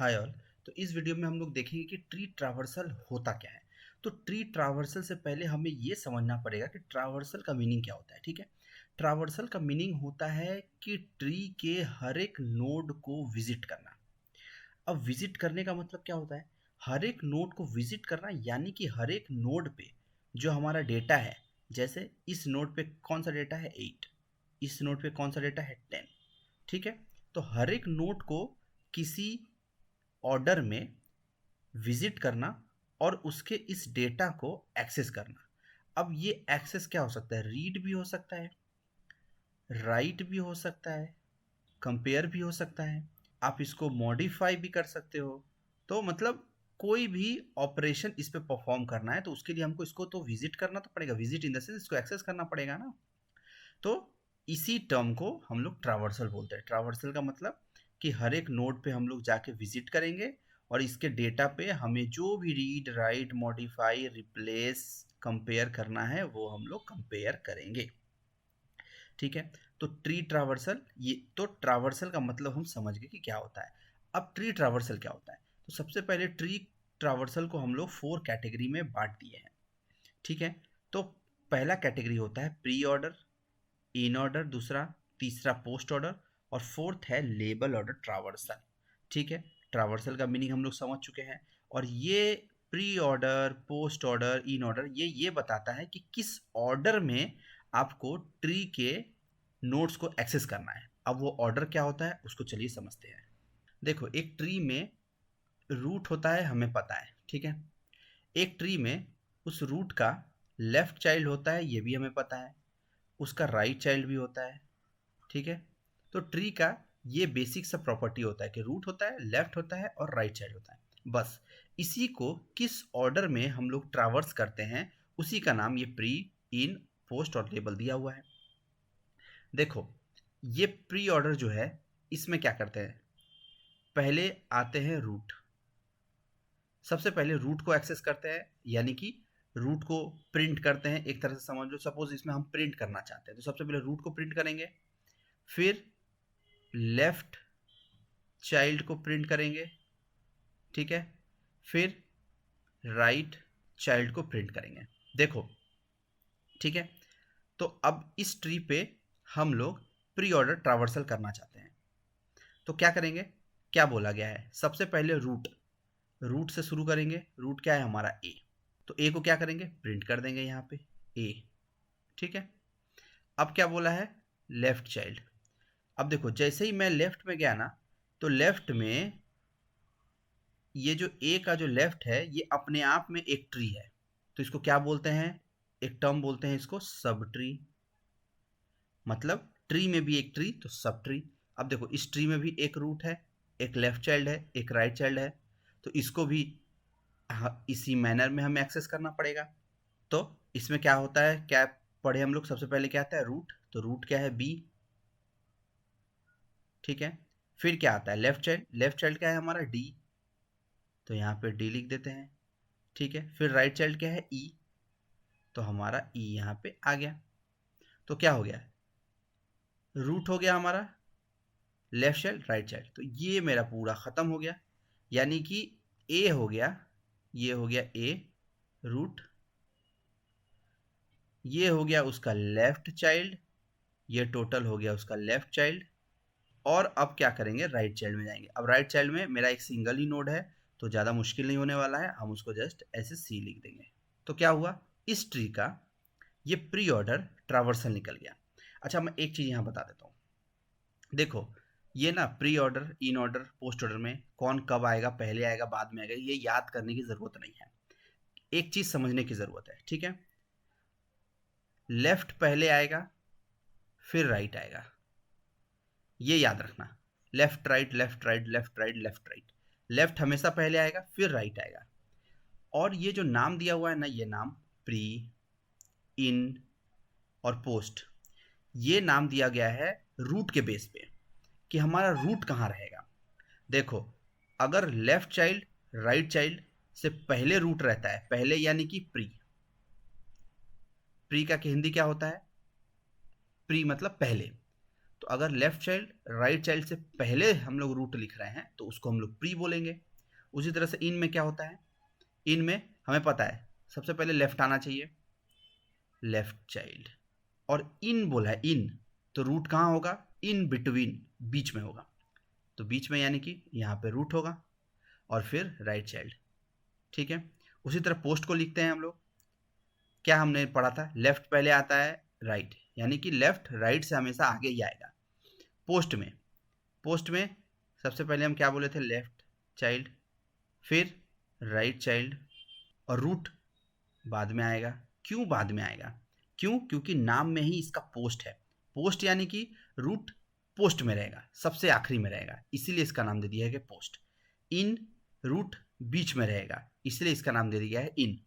Hi all. तो इस video में हम लोग देखेंगे कि ट्री ट्रावर्सल होता क्या है। तो ट्री ट्रावर्सल से पहले हमें ये समझना पड़ेगा कि ट्रावर्सल का मीनिंग क्या होता है। ठीक है, ट्रावर्सल का मीनिंग होता है कि ट्री के हर एक नोड को विजिट करना। अब विजिट करने का मतलब क्या होता है? हर एक नोड को विजिट करना, यानी कि हर एक नोड पे जो हमारा डेटा है, जैसे इस नोड पे कौन सा डेटा है 8, इस नोड पे कौन सा डेटा है 10। ठीक है, तो हर एक नोड को किसी ऑर्डर में विजिट करना और उसके इस डेटा को एक्सेस करना। अब ये एक्सेस क्या हो सकता है? रीड भी हो सकता है, राइट भी हो सकता है, कंपेयर भी हो सकता है, आप इसको मॉडिफाई भी कर सकते हो। तो मतलब कोई भी ऑपरेशन इस पे परफॉर्म करना है तो उसके लिए हमको इसको तो विजिट करना तो पड़ेगा, विजिट इन द सेंस इसको एक्सेस करना पड़ेगा ना। तो इसी टर्म को हम लोग ट्रावर्सल बोलते हैं। ट्रावर्सल का मतलब कि हर एक नोड पे हम लोग जाके विजिट करेंगे और इसके डेटा पे हमें जो भी read write modify replace compare करना है वो हम लोग कंपेयर करेंगे। ठीक है, तो ट्री ट्रावर्सल, ये तो ट्रावर्सल का मतलब हम समझ गए कि क्या होता है। अब ट्री ट्रावर्सल क्या होता है? तो सबसे पहले ट्री ट्रावर्सल को हम लोग 4 कैटेगरी में बांट दिए हैं। ठीक है, तो पहला कैटेगरी होता है प्री ऑर्डर, इन ऑर्डर दूसरा, तीसरा पोस्ट ऑर्डर और फोर्थ है लेबल ऑर्डर ट्रावर्सल। ठीक है, ट्रावर्सल का मीनिंग हम लोग समझ चुके हैं। और ये pre order post order in order ये बताता है कि किस ऑर्डर में आपको ट्री के नोड्स को एक्सेस करना है। अब वो ऑर्डर क्या होता है उसको चलिए समझते हैं। देखो, एक ट्री में रूट होता है, हमें पता है। ठीक है, एक ट्री में उस रूट का लेफ्ट चाइल्ड होता है, ये भी हमें पता है, उसका राइट चाइल्ड भी होता है। ठीक है, तो ट्री का ये बेसिक सा प्रॉपर्टी होता है कि रूट होता है, लेफ्ट होता है और राइट चाइल्ड होता है। बस इसी को किस ऑर्डर में हम लोग ट्रावर्स करते हैं उसी का नाम ये प्री, इन, पोस्ट और लेबल दिया हुआ है। देखो, ये प्री ऑर्डर जो है इसमें क्या करते हैं? पहले आते हैं रूट, सबसे पहले रूट को एक्सेस करते हैं, यानी कि रूट को प्रिंट करते हैं। एक तरह से समझ लो, सपोज इसमें हम प्रिंट करना चाहते हैं तो सबसे पहले रूट को प्रिंट करेंगे, फिर लेफ्ट चाइल्ड को प्रिंट करेंगे। ठीक है, फिर राइट चाइल्ड को प्रिंट करेंगे। देखो, ठीक है, तो अब इस ट्री पे हम लोग प्री ऑर्डर ट्रावर्सल करना चाहते हैं तो क्या करेंगे? क्या बोला गया है? सबसे पहले रूट, रूट से शुरू करेंगे। रूट क्या है हमारा? ए। तो ए को क्या करेंगे? प्रिंट कर देंगे यहाँ पे ए। ठीक है, अब क्या बोला है? Left child. अब देखो, जैसे ही मैं लेफ्ट में गया ना, तो लेफ्ट में ये जो ए का जो लेफ्ट है ये अपने आप में एक ट्री है। तो इसको क्या बोलते हैं? एक टर्म बोलते हैं इसको सब ट्री। मतलब ट्री में भी एक ट्री तो सब ट्री। अब देखो, इस ट्री में भी एक रूट है, एक लेफ्ट चाइल्ड है, एक राइट चाइल्ड है, तो इसको भी इसी मैनर में हमें एक्सेस करना पड़ेगा। तो इसमें क्या होता है, क्या पढ़े हम लोग? सबसे पहले क्या आता है? रूट। तो रूट क्या है? बी। ठीक है, फिर क्या आता है? Left child. लेफ्ट चाइल्ड क्या है हमारा? डी। तो यहाँ पे डी लिख देते हैं। ठीक है, फिर राइट चाइल्ड क्या है? ई। तो हमारा ई यहाँ पे आ गया। तो क्या हो गया? रूट हो गया हमारा, लेफ्ट चाइल्ड, राइट चाइल्ड। तो ये मेरा पूरा ख़त्म हो गया, यानी कि ए हो गया, ये हो गया ए रूट, ये हो गया उसका लेफ्ट चाइल्ड, ये टोटल हो गया उसका लेफ्ट चाइल्ड। और अब क्या करेंगे? राइट चाइल्ड में जाएंगे। अब राइट चाइल्ड में मेरा एक सिंगल ही नोड है तो ज़्यादा मुश्किल नहीं होने वाला है, हम उसको जस्ट ऐसे सी लिख देंगे। तो क्या हुआ? इस ट्री का ये प्री ऑर्डर ट्रावर्सल निकल गया। अच्छा, मैं एक चीज़ यहाँ बता देता हूँ। देखो, ये ना pre order in order post order में कौन कब आएगा, पहले आएगा बाद में आएगा, ये याद करने की ज़रूरत नहीं है। एक चीज़ समझने की ज़रूरत है। ठीक है, लेफ्ट पहले आएगा फिर राइट आएगा, ये याद रखना। Left right left right left right left right, left हमेशा पहले आएगा फिर राइट आएगा। और ये जो नाम दिया हुआ है ना, ये नाम प्री, इन और पोस्ट, ये नाम दिया गया है रूट के बेस पे कि हमारा रूट कहाँ रहेगा। देखो, अगर लेफ्ट चाइल्ड राइट चाइल्ड से पहले रूट रहता है, पहले यानी कि प्री, प्री का हिंदी क्या होता है? प्री मतलब पहले। तो अगर लेफ्ट चाइल्ड राइट चाइल्ड से पहले हम लोग रूट लिख रहे हैं तो उसको हम लोग प्री बोलेंगे। उसी तरह से इन में क्या होता है, इन में हमें पता है सबसे पहले लेफ्ट आना चाहिए, लेफ्ट चाइल्ड, और इन बोला है इन, तो रूट कहाँ होगा, इन बिटवीन, बीच में होगा, तो बीच में यानी कि यहाँ पे रूट होगा और फिर राइट चाइल्ड। ठीक है, उसी तरह पोस्ट को लिखते हैं हम लोग। क्या हमने पढ़ा था, लेफ्ट पहले आता है राइट, यानी कि लेफ्ट राइट से हमेशा आगे ही आएगा। पोस्ट में सबसे पहले हम क्या बोले थे, लेफ्ट चाइल्ड, फिर राइट चाइल्ड, और रूट बाद में आएगा। क्यों बाद में आएगा, क्यों, क्योंकि नाम में ही इसका पोस्ट है। पोस्ट यानी कि रूट पोस्ट में रहेगा, सबसे आखिरी में रहेगा, इसीलिए इसका नाम दे दिया है कि पोस्ट। इन, रूट बीच में रहेगा, इसलिए इसका नाम दे दिया है इन।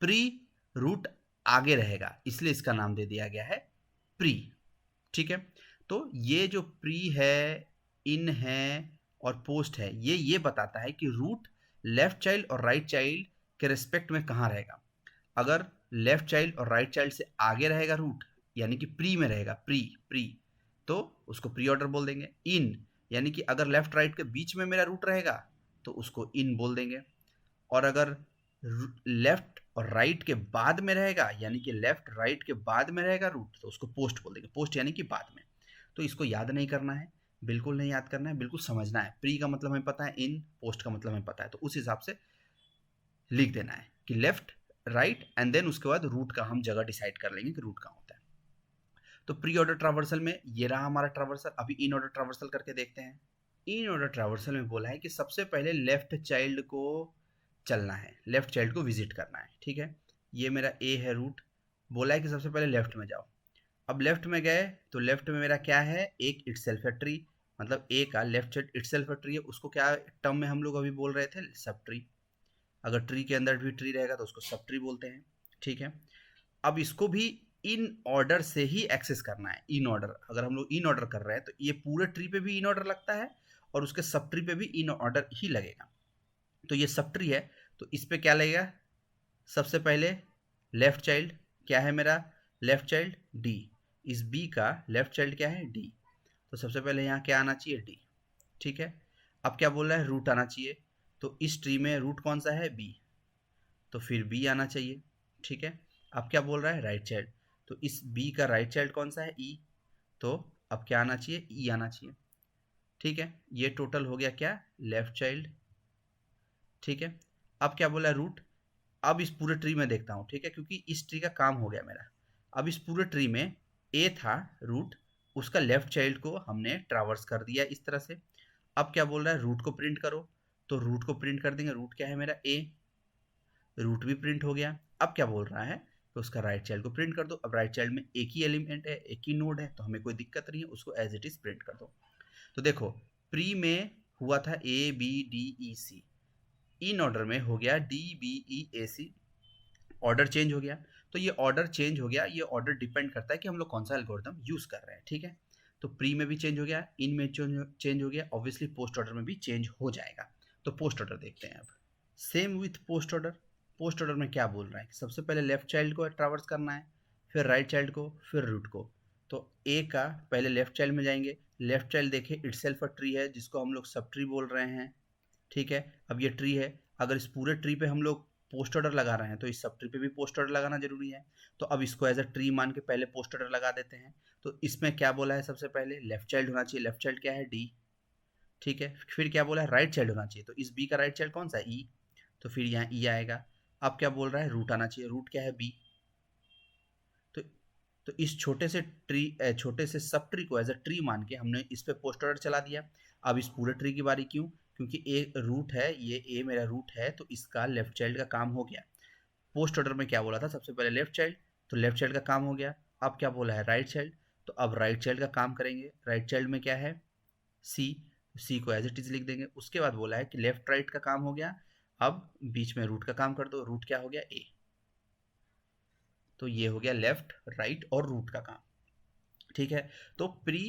प्री, रूट आगे रहेगा, इसलिए इसका नाम दे दिया गया है प्री। ठीक है, तो ये जो प्री है, इन है और पोस्ट है, ये बताता है कि रूट लेफ्ट चाइल्ड और राइट चाइल्ड के रिस्पेक्ट में कहाँ रहेगा। अगर लेफ्ट चाइल्ड और राइट चाइल्ड से आगे रहेगा रूट, यानी कि प्री में रहेगा, प्री, तो उसको प्री ऑर्डर बोल देंगे। इन यानी कि अगर लेफ्ट राइट के बीच में मेरा रूट रहेगा तो उसको इन बोल देंगे। और अगर लेफ्ट और राइट के बाद में रहेगा, यानी कि लेफ्ट राइट के बाद में रहेगा रूट, तो उसको पोस्ट बोल देंगे। पोस्ट यानी कि बाद में। तो इसको याद नहीं करना है, बिल्कुल नहीं याद करना है, बिल्कुल समझना है। प्री का मतलब हमें पता है, इन, पोस्ट का मतलब हमें पता है, तो उस हिसाब से लिख देना है कि लेफ्ट राइट एंड देन उसके बाद रूट का हम जगह डिसाइड कर लेंगे कि रूट कहाँ होता है। तो प्री ऑर्डर ट्रावर्सल में ये रहा हमारा ट्रावर्सल। अभी इन ऑर्डर ट्रावर्सल करके देखते हैं। इन ऑर्डर ट्रावर्सल में बोला है कि सबसे पहले लेफ्ट चाइल्ड को चलना है, लेफ्ट चाइल्ड को विजिट करना है। ठीक है, ये मेरा ए है रूट, बोला है कि सबसे पहले लेफ्ट में जाओ। अब लेफ्ट में गए तो लेफ्ट में मेरा क्या है, एक इटसेल्फ है ट्री, मतलब ए का लेफ्ट साइड इटसेल्फ है ट्री है, उसको क्या टर्म में हम लोग अभी बोल रहे थे, सब ट्री। अगर ट्री के अंदर भी ट्री रहेगा तो उसको सब ट्री बोलते हैं। ठीक है, अब इसको भी इन ऑर्डर से ही एक्सेस करना है। इन ऑर्डर, अगर हम लोग इन ऑर्डर कर रहे हैं तो ये पूरे ट्री पे भी इन ऑर्डर लगता है और उसके सब ट्री पे भी इन ऑर्डर ही लगेगा। तो ये सब ट्री है, तो इस पे क्या लगेगा, सबसे पहले लेफ्ट चाइल्ड क्या है मेरा, लेफ्ट चाइल्ड डी। इस बी का लेफ्ट चाइल्ड क्या है, डी, तो सबसे पहले यहाँ क्या आना चाहिए, डी। ठीक है, अब क्या बोल रहा है, रूट आना चाहिए, तो इस ट्री में रूट कौन सा है, बी, तो फिर बी आना चाहिए। ठीक है, अब क्या बोल रहा है, राइट चाइल्ड, तो इस बी का राइट चाइल्ड कौन सा है, ई, तो अब क्या आना चाहिए, ई आना चाहिए। ठीक है, ये टोटल हो गया क्या, लेफ्ट चाइल्ड। ठीक है, अब क्या बोला, रूट। अब इस पूरे ट्री में देखता हूँ, ठीक है, क्योंकि इस ट्री का काम हो गया मेरा। अब इस पूरे ट्री में ए था रूट, उसका लेफ्ट चाइल्ड को हमने ट्रावर्स कर दिया इस तरह से। अब क्या बोल रहा है, रूट को प्रिंट करो, तो रूट को प्रिंट कर देंगे। रूट क्या है मेरा, ए, रूट भी प्रिंट हो गया। अब क्या बोल रहा है, तो उसका राइट चाइल्ड को प्रिंट कर दो। अब राइट चाइल्ड में एक ही एलिमेंट है, एक ही नोड है, तो हमें कोई दिक्कत नहीं है, उसको एज इट इज प्रिंट कर दो। तो देखो, प्री में हुआ था A B D E C, इन ऑर्डर में हो गया D B E A C, order change हो गया। तो ये ऑर्डर चेंज हो गया, ये ऑर्डर डिपेंड करता है कि हम लोग कौन सा एल्गोरिथम यूज कर रहे हैं। ठीक है, तो प्री में भी चेंज हो गया, इन में चेंज हो गया, ऑब्वियसली पोस्ट ऑर्डर में भी चेंज हो जाएगा। तो पोस्ट ऑर्डर देखते हैं अब। Same with post order. Post order में क्या बोल रहा है, सबसे पहले लेफ्ट चाइल्ड को ट्रावर्स करना है, फिर राइट चाइल्ड को, फिर रूट को। तो ए का पहले लेफ्ट चाइल्ड में जाएंगे। लेफ्ट चाइल्ड देखिए इटसेल्फ अ ट्री है, जिसको हम लोग सब ट्री बोल रहे हैं। ठीक है, अब ये ट्री है, अगर इस पूरे ट्री पे हम लोग पोस्ट ऑर्डर लगा रहे हैं तो इस सब ट्री पे भी पोस्ट ऑर्डर लगाना जरूरी है। तो अब इसको एज अ ट्री मान के पहले पोस्ट ऑर्डर लगा देते हैं। तो इसमें क्या बोला है, सबसे पहले लेफ्ट चाइल्ड होना चाहिए, लेफ्ट चाइल्ड क्या है, डी। ठीक है, फिर क्या बोला है, राइट चाइल्ड होना चाहिए, तो इस बी का राइट चाइल्ड कौन सा है, ई, तो फिर यहाँ ई आएगा। अब क्या बोल रहा है, रूट आना चाहिए, रूट क्या है, बी। तो तो इस छोटे से ट्री, छोटे से सब ट्री को एज अ ट्री मान के हमने इस पे पोस्ट ऑर्डर चला दिया। अब इस पूरे ट्री की बारी, क्यों, क्योंकि ए रूट है, ये ए मेरा रूट है, तो इसका लेफ्ट चाइल्ड का काम हो गया। पोस्ट ऑर्डर में क्या बोला था, सबसे पहले लेफ्ट चाइल्ड, तो लेफ्ट चाइल्ड का काम हो गया। अब क्या बोला है, राइट चाइल्ड, तो अब राइट चाइल्ड का काम करेंगे। राइट चाइल्ड में क्या है, सी, सी को एज इट इज लिख देंगे। उसके बाद बोला है कि लेफ्ट राइट का काम हो गया, अब बीच में रूट का काम कर दो। रूट क्या हो गया, ए, तो ये हो गया लेफ्ट राइट और रूट का काम। ठीक है, तो प्री,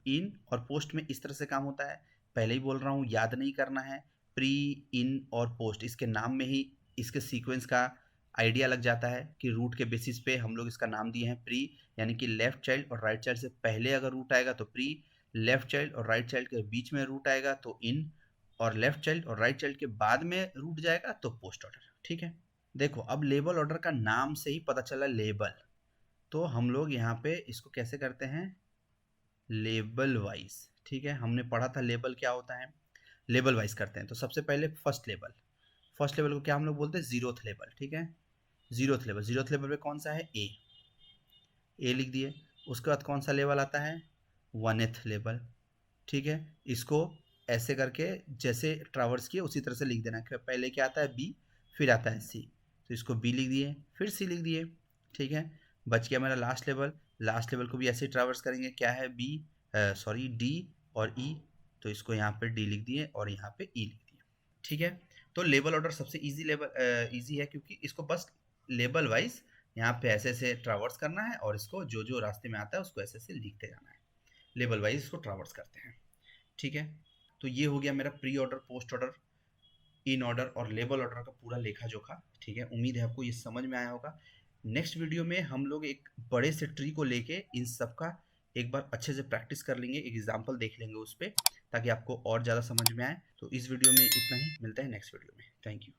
इन और पोस्ट में इस तरह से काम होता है। पहले ही बोल रहा हूँ, याद नहीं करना है। प्री, इन और पोस्ट, इसके नाम में ही इसके सीक्वेंस का आइडिया लग जाता है कि रूट के बेसिस पे हम लोग इसका नाम दिए हैं प्री, यानी कि लेफ्ट चाइल्ड और राइट चाइल्ड से पहले अगर रूट आएगा तो प्री, लेफ्ट चाइल्ड और राइट चाइल्ड के बीच में रूट आएगा तो इन, और लेफ्ट चाइल्ड और राइट चाइल्ड के बाद में रूट जाएगा तो पोस्ट ऑर्डर। ठीक है, देखो अब लेबल ऑर्डर का नाम से ही पता चला लेबल, तो हम लोग यहाँ पे इसको कैसे करते हैं, लेबल वाइज। ठीक है, हमने पढ़ा था लेबल क्या होता है, लेबल वाइज करते हैं। तो सबसे पहले फर्स्ट लेबल, फर्स्ट लेवल को क्या हम लोग बोलते हैं, जीरोथ लेवल। ठीक है, जीरोथ लेवल, जीरोथ लेवल पे कौन सा है, ए लिख दिए। उसके बाद कौन सा लेवल आता है, वनथ लेवल। ठीक है, इसको ऐसे करके जैसे ट्रावर्स किए उसी तरह से लिख देना। पहले क्या आता है, बी, फिर आता है सी, तो इसको बी लिख दिए, फिर सी लिख दिए। ठीक है, बच गया मेरा लास्ट लेवल। लास्ट लेवल को भी ऐसे ही ट्रावर्स करेंगे, क्या है, बी, सॉरी डी और ई, तो इसको यहाँ पे डी लिख दिए और यहाँ पे ई लिख दिए। ठीक है, तो लेबल ऑर्डर सबसे इजी लेवल इजी है, क्योंकि इसको बस लेबल वाइज यहाँ पे ऐसे ऐसे ट्रावर्स करना है और इसको जो जो रास्ते में आता है उसको ऐसे ऐसे लिखते जाना है, लेबल वाइज इसको ट्रावर्स करते हैं। ठीक है, तो ये हो गया मेरा pre order, post order, in order और लेबल ऑर्डर का पूरा लेखा जोखा। ठीक है, उम्मीद है आपको ये समझ में आया होगा। नेक्स्ट वीडियो में हम लोग एक बड़े से ट्री को लेके इन सब का एक बार अच्छे से प्रैक्टिस कर लेंगे, एक एग्जाम्पल देख लेंगे उस पर, ताकि आपको और ज़्यादा समझ में आए। तो इस वीडियो में इतना ही, मिलते हैं नेक्स्ट वीडियो में। Thank you.